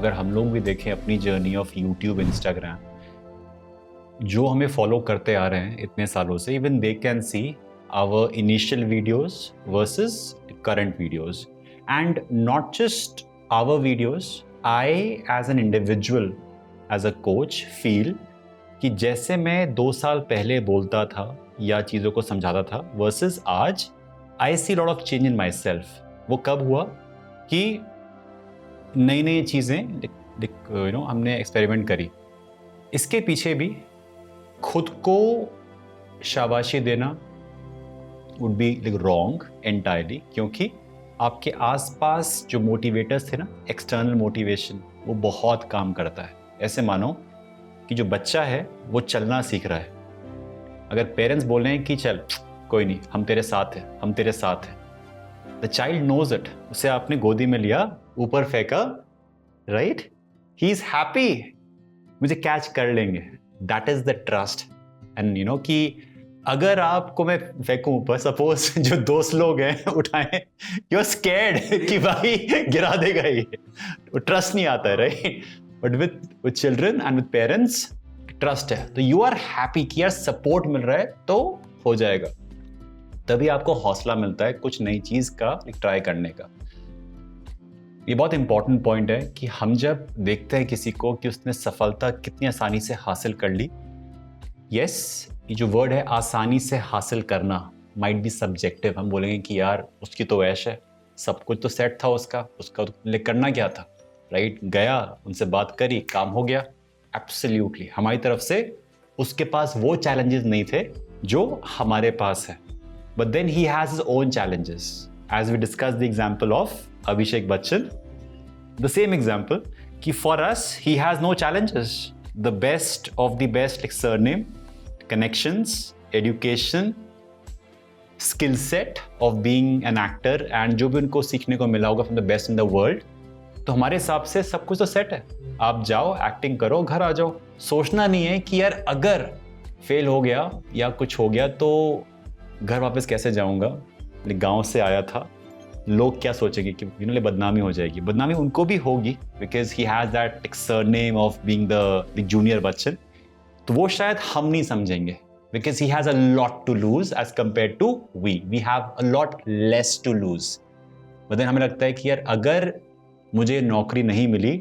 अगर हम लोग भी देखें अपनी जर्नी ऑफ यूट्यूब, इंस्टाग्राम, जो हमें फॉलो करते आ रहे हैं इतने सालों से, even they can see our initial videos versus current videos, and not just our videos. I as an individual, as a coach, feel कि जैसे मैं 2 साल पहले बोलता था या चीज़ों को समझाता था वर्सेस आज, I see lot of change in myself. वो कब हुआ कि नई नई चीज़ें हमने एक्सपेरिमेंट करी. इसके पीछे भी खुद को शाबाशी देना वुड बी रॉन्ग एंटायरली, क्योंकि आपके आसपास जो मोटिवेटर्स थे ना, एक्सटर्नल मोटिवेशन, वो बहुत काम करता है. ऐसे मानो कि जो बच्चा है वो चलना सीख रहा है. अगर पेरेंट्स बोल रहे हैं कि चल कोई नहीं, हम तेरे साथ हैं, हम तेरे साथ हैं, द चाइल्ड नोज इट. उसे आपने गोदी में लिया, ऊपर फेंका, राइट, ही इज हैप्पी, मुझे कैच कर लेंगे. That is the trust. And कि अगर आपको मैं फेंकूं ऊपर, सपोज जो दोस्त लोग हैं उठाएं, यू आर स्कैर्ड कि भाई गिरा देगा ये, ट्रस्ट नहीं आता है, right. But with children and with parents trust है, तो यू आर हैप्पी कि यार सपोर्ट मिल रहा है तो हो जाएगा. तभी आपको हौसला मिलता है कुछ नई चीज का ट्राई करने का. ये बहुत इंपॉर्टेंट पॉइंट है कि हम जब देखते हैं किसी को कि उसने सफलता कितनी आसानी से हासिल कर ली, यस, ये जो वर्ड है आसानी से हासिल करना माइट बी सब्जेक्टिव. हम बोलेंगे कि यार उसकी तो ऐश है, सब कुछ तो सेट था उसका तो करना क्या था, राइट. गया, उनसे बात करी, काम हो गया. एब्सोल्युटली, हमारी तरफ से उसके पास वो चैलेंजेस नहीं थे जो हमारे पास है. But then he has his own challenges, as we discuss the example of Abhishek Bachchan, the same example कि for us he has no challenges. The best of the best, like surname, connections, education, skill set of being an actor, and जो भी उनको सीखने को मिला होगा from the best in the world, तो हमारे हिसाब से सब कुछ तो सेट है. आप जाओ, एक्टिंग करो, घर आ जाओ. सोचना नहीं है कि यार अगर फेल हो गया या कुछ हो गया तो घर वापस कैसे जाऊंगा, गांव से आया था, लोग क्या सोचेंगे कि बदनामी हो जाएगी. बदनामी उनको भी होगी because he has that surname of being the junior Bachchan. तो वो शायद हम नहीं समझेंगे because he has a lot to lose as compare to we have a lot less to lose. But then हमें लगता है कि यार अगर मुझे नौकरी नहीं मिली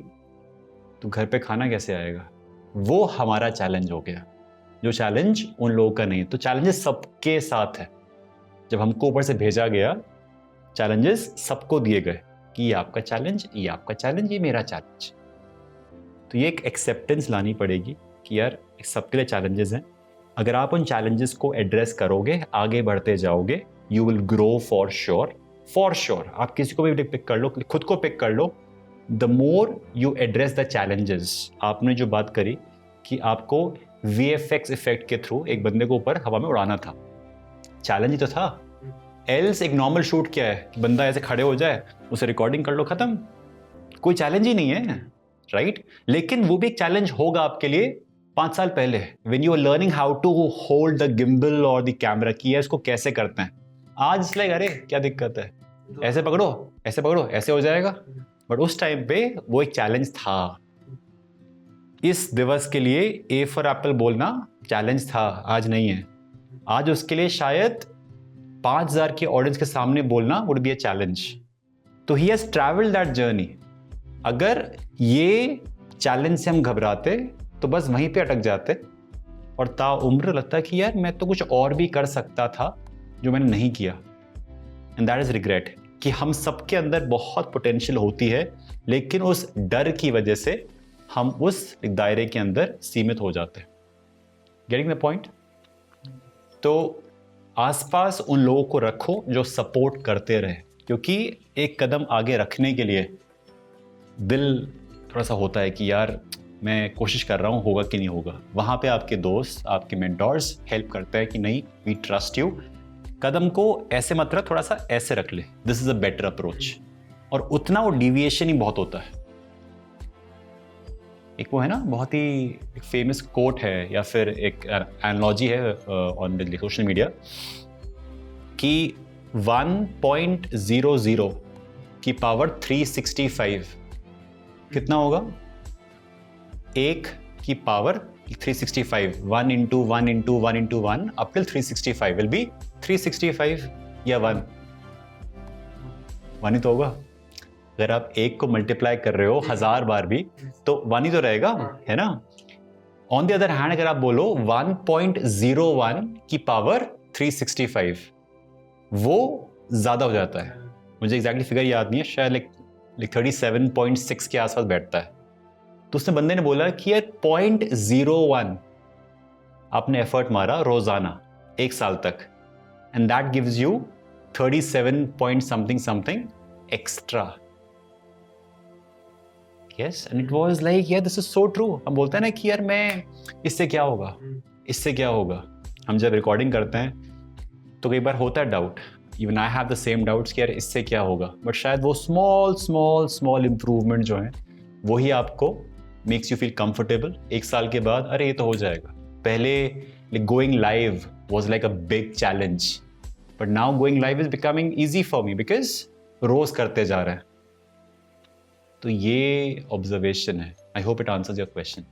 तो घर पे खाना कैसे आएगा. वो हमारा चैलेंज हो गया, जो चैलेंज उन लोगों का नहीं. तो चैलेंजेस सबके साथ है. जब हमको ऊपर से भेजा गया, चैलेंजेस सबको दिए गए कि ये आपका चैलेंज, ये आपका चैलेंज, ये मेरा चैलेंज. तो ये एक एक्सेप्टेंस लानी पड़ेगी कि यार सबके लिए चैलेंजेस हैं. अगर आप उन चैलेंजेस को एड्रेस करोगे, आगे बढ़ते जाओगे, you will grow for sure. For sure. आप किसी को भी पिक कर लो, खुद को पिक कर लो. The more you address the challenges, आपने जो बात करी कि आपको VFX इफेक्ट के थ्रू एक बंदे को ऊपर हवा में उड़ाना था, चैलेंज ही तो था. एल्स एक नॉर्मल शूट क्या है कि बंदा ऐसे खड़े हो जाए, उसे रिकॉर्डिंग कर लो, खत्म. कोई चैलेंज ही नहीं है, राइट. लेकिन वो भी एक चैलेंज होगा आपके लिए 5 साल पहले, when you are learning how to hold the gimbal और द कैमरा, की इसको कैसे करते हैं. आज इसलिए अरे क्या दिक्कत है, ऐसे पकड़ो, ऐसे पकड़ो, ऐसे हो जाएगा. बट उस टाइम पे वो एक चैलेंज था. इस दिवस के लिए A फॉर एप्पल बोलना चैलेंज था, आज नहीं है. आज उसके लिए शायद 5000 के ऑडियंस के सामने बोलना वुड बी अ चैलेंज. तो he has travelled that journey. अगर ये चैलेंज से हम घबराते तो बस वहीं पे अटक जाते और ताउम्र लगता है कि यार मैं तो कुछ और भी कर सकता था जो मैंने नहीं किया. एंड दैट इज रिग्रेट कि हम सबके अंदर बहुत पोटेंशियल होती है, लेकिन उस डर की वजह से हम उस दायरे के अंदर सीमित हो जाते हैं. Getting the point. तो आसपास उन लोगों को रखो जो सपोर्ट करते रहे, क्योंकि एक कदम आगे रखने के लिए दिल थोड़ा सा होता है कि यार मैं कोशिश कर रहा हूँ, होगा कि नहीं होगा. वहाँ पे आपके दोस्त, आपके मेंटोर्स हेल्प करते हैं कि नहीं, वी ट्रस्ट यू, कदम को ऐसे मत रख, थोड़ा सा ऐसे रख ले, this is a better approach. और उतना वो डिविएशन ही बहुत होता है. एक वो है ना, बहुत ही फेमस कोट है या फिर एक एनालॉजी है ऑन सोशल मीडिया कि 1.00 की पावर 365 कितना होगा? 1 की power 365, 1 into 1 into 1 into 1 up till 365 will be 365 या 1 ही तो होगा। अगर आप 1 को मल्टीप्लाई कर रहे हो 1000 बार भी तो 1 ही तो रहेगा, है ना? ऑन द अदर हैंड अगर आप बोलो 1.01 की पावर 365, वो ज्यादा हो जाता है। मुझे एग्जैक्टली फिगर याद नहीं है, शायद लाइक 37.6 के आसपास बैठता है। तो उसने बंदे ने बोला कि यार 0.01 आपने एफर्ट मारा रोजाना 1 साल तक, and that gives you 37 point something extra. Yes, and it was like यार दिस इज सो ट्रू। हम बोलते हैं ना कि यार मैं इससे क्या होगा, इससे क्या होगा। हम जब रिकॉर्डिंग करते हैं तो कई बार होता है doubt, even I have the same doubts कि यार इससे क्या होगा, बट शायद वो स्मॉल इंप्रूवमेंट जो है वही आपको मेक्स यू फील कंफर्टेबल। 1 साल के बाद अरे ये तो हो जाएगा। पहले going live was like a big challenge, but now going live is becoming easy for me because रोज करते जा रहे हैं। तो ये ऑब्जर्वेशन है। I hope it answers your question.